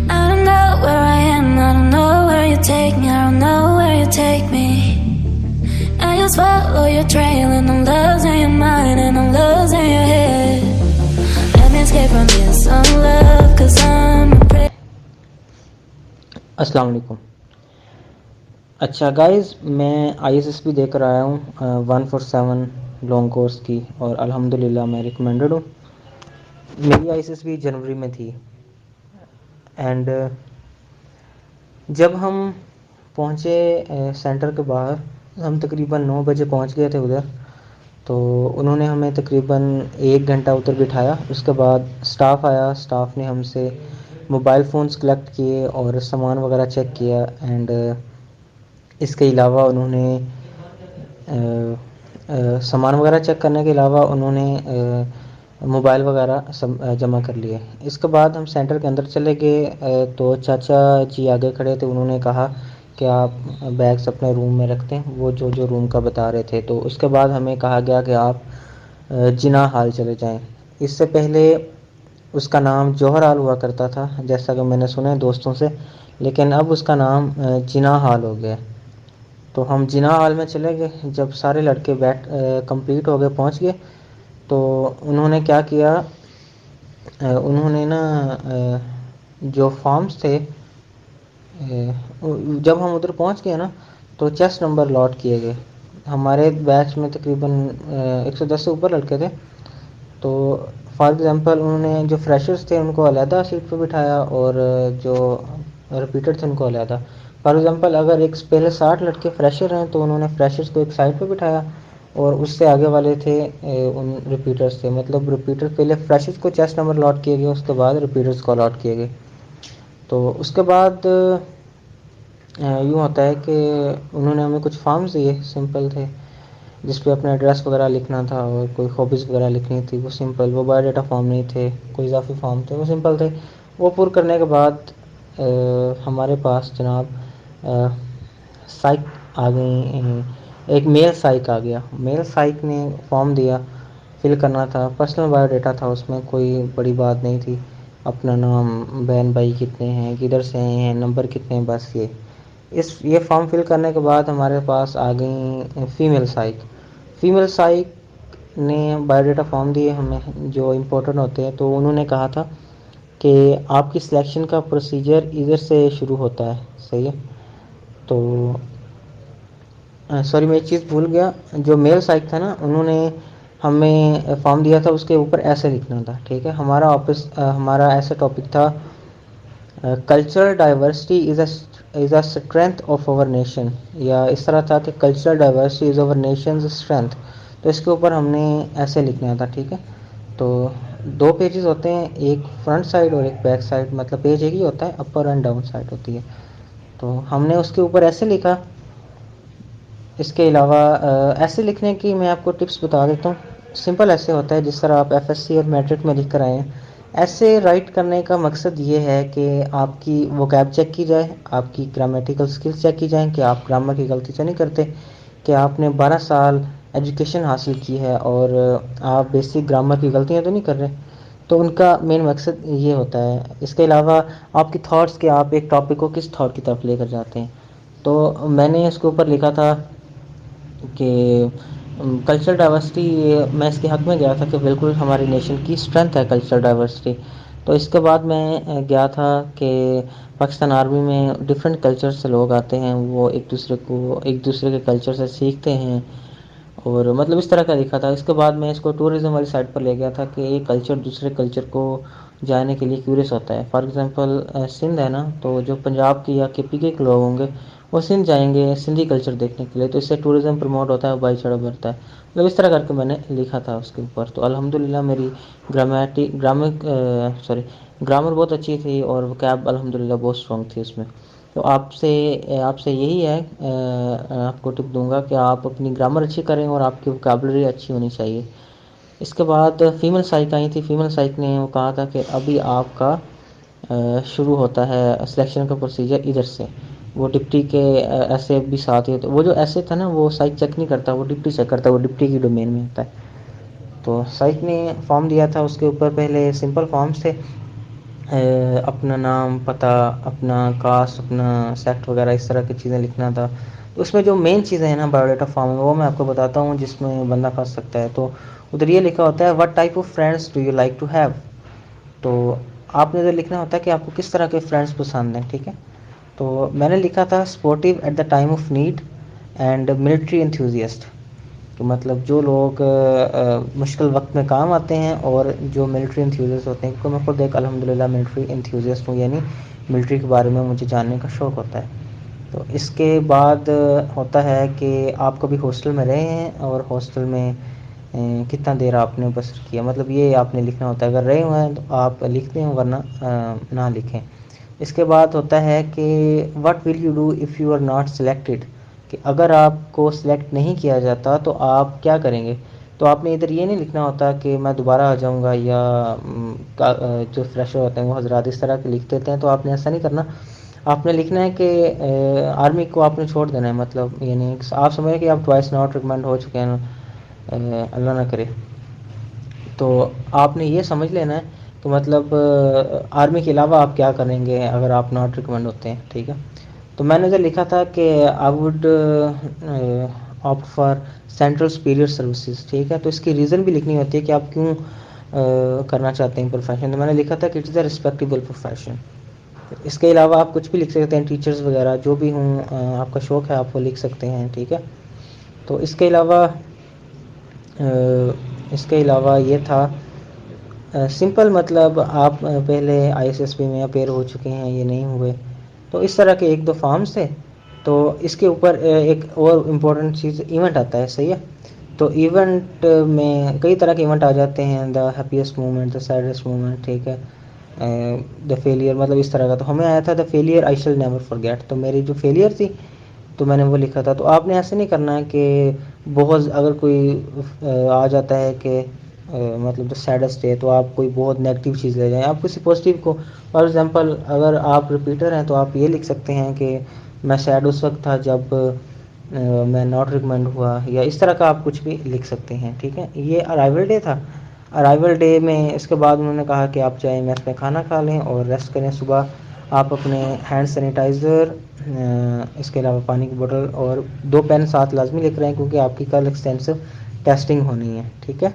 I don't know where I am, I don't know where you take me, I don't know where you take me. I just follow your trail and I'm losing your mind and I'm losing your head. Let me escape from this love, cause I'm afraid. السلام علیکم. اچھا guys, میں I S S P دے کر آیا ہوں 147 long course کی، اور الحمدللہ میں ریکمینڈڈ ہوں. میری آئی ایس ایس پی جنوری میں تھی، اینڈ جب ہم پہنچے سینٹر کے باہر، ہم تقریباً 9 بجے پہنچ گئے تھے ادھر. تو انہوں نے ہمیں تقریباً 1 گھنٹہ ادھر بٹھایا. اس کے بعد اسٹاف آیا، اسٹاف نے ہم سے موبائل فونز کلیکٹ کیے اور سامان وغیرہ چیک کیا. اینڈ اس کے علاوہ انہوں نے سامان وغیرہ چیک کرنے کے علاوہ انہوں نے موبائل وغیرہ جمع کر لیے. اس کے بعد ہم سینٹر کے اندر چلے گئے. تو چاچا جی آگے کھڑے تھے، انہوں نے کہا کہ آپ بیگس اپنے روم میں رکھتے ہیں، وہ جو روم کا بتا رہے تھے. تو اس کے بعد ہمیں کہا گیا کہ آپ جناح ہال چلے جائیں. اس سے پہلے اس کا نام جوہر ہال ہوا کرتا تھا، جیسا کہ میں نے سنا ہے دوستوں سے، لیکن اب اس کا نام جناح ہال ہو گیا. تو ہم جناح ہال میں چلے گئے. جب سارے لڑکے کمپلیٹ ہو گئے، پہنچ گئے، تو انہوں نے کیا کیا، انہوں نے نا جو فارمز تھے، جب ہم ادھر پہنچ گئے نا تو چیسٹ نمبر لاٹ کیے گئے. ہمارے بیچ میں تقریباً 110 سے اوپر لڑکے تھے. تو فار ایگزامپل انہوں نے جو فریشرز تھے ان کو علیحدہ سیٹ پہ بٹھایا، اور جو ریپیٹر تھے ان کو علیحدہ. فار ایگزامپل اگر پہلے 60 لڑکے فریشر ہیں تو انہوں نے فریشرز کو ایک سائڈ پہ بٹھایا، اور اس سے آگے والے تھے ان ریپیٹرز تھے. مطلب ریپیٹر پہلے فریشرز کو چیسٹ نمبر لاٹ کیے گئے، اس کے بعد ریپیٹرز کو لاٹ کیے گئے. تو اس کے بعد یوں ہوتا ہے کہ انہوں نے ہمیں کچھ فارمز دیے، سمپل تھے، جس پہ اپنا ایڈریس وغیرہ لکھنا تھا اور کوئی ہابیز وغیرہ لکھنی تھی. وہ سمپل، وہ بایو ڈیٹا فارم نہیں تھے، کوئی اضافی فارم تھے، وہ سمپل تھے. وہ پور کرنے کے بعد ہمارے پاس جناب سائک آ گئی، ایک میل سائک آ گیا. میل سائک نے فارم دیا، فل کرنا تھا. پرسنل بایو ڈیٹا تھا، اس میں کوئی بڑی بات نہیں تھی. اپنا نام، بہن بھائی کتنے ہیں، کدھر سے آئے ہیں، نمبر کتنے ہیں، بس یہ فارم فل کرنے کے بعد ہمارے پاس آ گئیں فیمیل سائک. فیمیل سائک نے بایو ڈیٹا فارم دیے ہمیں جو امپورٹنٹ ہوتے ہیں. تو انہوں نے کہا تھا کہ آپ کی سلیکشن کا پروسیجر ادھر سے شروع ہوتا ہے. صحیح ہے. تو سوری میں ایک چیز بھول گیا. جو میل سائک تھا نا، انہوں نے ہمیں فارم دیا تھا، اس کے اوپر ایسے لکھنا تھا. ٹھیک ہے. ہمارا ایسا ٹاپک تھا، cultural diversity is a strength of our nation, یا اس طرح تھا کہ cultural diversity is our nation's strength. تو اس کے اوپر ہم نے ایسے لکھنا تھا. ٹھیک ہے. تو 2 پیجز ہوتے ہیں، ایک فرنٹ سائڈ اور ایک بیک سائڈ. مطلب پیج ایک ہی ہوتا ہے، اپر اینڈ ڈاؤن سائڈ ہوتی ہے. تو ہم نے اس کے اوپر ایسے لکھا. اس کے علاوہ ایسے لکھنے کی میں آپ کو ٹپس بتا دیتا ہوں. سمپل ایسے ہوتا ہے جس طرح آپ ایف ایس سی اور میٹرک میں لکھ کر آئے ہیں. ایسے رائٹ کرنے کا مقصد یہ ہے کہ آپ کی ووکیب چیک کی جائے، آپ کی گرامیٹیکل سکلز چیک کی جائیں کہ آپ گرامر کی غلطی تو نہیں کرتے، کہ آپ نے 12 سال ایجوکیشن حاصل کی ہے اور آپ بیسک گرامر کی غلطیاں تو نہیں کر رہے. تو ان کا مین مقصد یہ ہوتا ہے. اس کے علاوہ آپ کی تھاٹس، کہ آپ ایک ٹاپک کو کس تھاٹ کی طرف لے کر جاتے ہیں. تو میں نے اس کے اوپر لکھا تھا کہ کلچرل ڈائیورسٹی، میں اس کے حق میں گیا تھا کہ بالکل ہماری نیشن کی اسٹرینتھ ہے کلچرل ڈائیورسٹی. تو اس کے بعد میں گیا تھا کہ پاکستان آرمی میں ڈفرینٹ کلچر سے لوگ آتے ہیں، وہ ایک دوسرے کے کلچر سے سیکھتے ہیں، اور مطلب اس طرح کا لکھا تھا. اس کے بعد میں اس کو ٹورزم والی سائٹ پر لے گیا تھا کہ ایک کلچر دوسرے کلچر کو جانے کے لیے کیوریس ہوتا ہے. فار ایگزامپل سندھ ہے نا، تو جو پنجاب کی یا کے پی کے لوگ ہوں گے وہ سندھ جائیں گے سندھی کلچر دیکھنے کے لیے. تو اس سے ٹورزم پروموٹ ہوتا ہے، بھائی چارہ بڑھتا ہے. مطلب اس طرح کر کے میں نے لکھا تھا اس کے اوپر. تو الحمدللہ میری گرامر بہت اچھی تھی، اور وکیب الحمدللہ بہت اسٹرانگ تھی اس میں. تو آپ سے یہی ہے، آپ کو ٹپ دوں گا کہ آپ اپنی گرامر اچھی کریں اور آپ کی وکیبلری اچھی ہونی چاہیے. اس کے بعد فیمیل سائک آئی تھی. فیمیل سائک نے وہ کہا تھا کہ ابھی آپ کا شروع ہوتا ہے سلیکشن کا پروسیجر ادھر سے. وہ ڈپٹی کے ایسے بھی ساتھ ہی، تو وہ جو ایسے تھا نا وہ سائک چیک نہیں کرتا، وہ ڈپٹی چیک کرتا ہے، وہ ڈپٹی کی ڈومین میں ہوتا ہے. تو سائک نے فارم دیا تھا، اس کے اوپر پہلے سمپل فارمز تھے. اپنا نام، پتہ، اپنا کاسٹ، اپنا سیکٹ وغیرہ اس طرح کی چیزیں لکھنا تھا. تو اس میں جو مین چیزیں ہیں نا بایو ڈیٹا فارم میں، وہ میں آپ کو بتاتا ہوں جس میں بندہ پھنس سکتا ہے. تو ادھر یہ لکھا ہوتا ہے what type of friends do you like to have. تو آپ نے ادھر لکھنا ہوتا ہے کہ آپ کو کس طرح کے فرینڈس پسند ہیں. ٹھیک ہے، تو میں نے لکھا تھا supportive at the time of need and military enthusiast. تو مطلب جو لوگ مشکل وقت میں کام آتے ہیں اور جو ملٹری انتھیوزسٹ ہوتے ہیں، کیونکہ میں خود ایک الحمدللہ ملٹری انتھیوزسٹ ہوں، یعنی ملٹری کے بارے میں مجھے جاننے کا شوق ہوتا ہے. تو اس کے بعد ہوتا ہے کہ آپ کبھی ہاسٹل میں رہے ہیں اور ہاسٹل میں کتنا دیر آپ نے بسر کیا، مطلب یہ آپ نے لکھنا ہوتا ہے. اگر رہے ہوئے ہیں تو آپ لکھتے ہیں، ورنہ نہ لکھیں. اس کے بعد ہوتا ہے کہ what will you do if you are not selected, کہ اگر آپ کو سلیکٹ نہیں کیا جاتا تو آپ کیا کریں گے. تو آپ نے ادھر یہ نہیں لکھنا ہوتا کہ میں دوبارہ آ جاؤں گا، یا جو فریشر ہوتے ہیں وہ حضرات اس طرح کے لکھ دیتے ہیں. تو آپ نے ایسا نہیں کرنا. آپ نے لکھنا ہے کہ آرمی کو آپ نے چھوڑ دینا ہے، مطلب یعنی آپ سمجھیں کہ آپ ٹوائس ناٹ ریکمینڈ ہو چکے ہیں، اللہ نہ کرے. تو آپ نے یہ سمجھ لینا ہے تو مطلب آرمی کے علاوہ آپ کیا کریں گے اگر آپ ناٹ ریکمینڈ ہوتے ہیں. ٹھیک ہے، تو میں نے جو لکھا تھا کہ I would opt for central superior services. ٹھیک ہے، تو اس کی ریزن بھی لکھنی ہوتی ہے کہ آپ کیوں کرنا چاہتے ہیں پروفیشن. تو میں نے لکھا تھا کہ it is a respectable profession. اس کے علاوہ آپ کچھ بھی لکھ سکتے ہیں، ٹیچرز وغیرہ جو بھی ہوں، آپ کا شوق ہے آپ وہ لکھ سکتے ہیں. ٹھیک ہے، تو اس کے علاوہ یہ تھا سمپل، مطلب آپ پہلے آئی ایس ایس پی میں اپیئر ہو چکے ہیں، یہ نہیں ہوئے. تو اس طرح کے ایک دو فارمز تھے. تو اس کے اوپر ایک اور امپورٹنٹ چیز ایونٹ آتا ہے. صحیح ہے، تو ایونٹ میں کئی طرح کے ایونٹ آ جاتے ہیں، the happiest moment, the saddest moment. ٹھیک ہے، دا فیلئر، مطلب اس طرح کا. تو ہمیں آیا تھا دا فیلئر آئی شل نیور فارگیٹ. تو میری جو فیلئر تھی تو میں نے وہ لکھا تھا. تو آپ نے ایسے نہیں کرنا ہے کہ بہت، اگر کوئی آ جاتا ہے کہ مطلب جو سیڈسٹ ہے تو آپ کوئی بہت نیگیٹو چیز لے جائیں. آپ کسی پازیٹیو کو، فار ایگزامپل اگر آپ رپیٹر ہیں تو آپ یہ لکھ سکتے ہیں کہ میں سیڈ اس وقت تھا جب میں ناٹ ریکمینڈ ہوا، یا اس طرح کا آپ کچھ بھی لکھ سکتے ہیں. ٹھیک ہے، یہ ارائیول ڈے تھا. ارائیول ڈے میں اس کے بعد انہوں نے کہا کہ آپ چاہے میس میں کھانا کھا لیں اور ریسٹ کریں. صبح آپ اپنے ہینڈ سینیٹائزر، اس کے علاوہ پانی کی بوٹل اور 2 پین ساتھ لازمی لکھ رہے ہیں، کیونکہ آپ کی کل ایکسٹینسو ٹیسٹنگ ہونی ہے. ٹھیک ہے.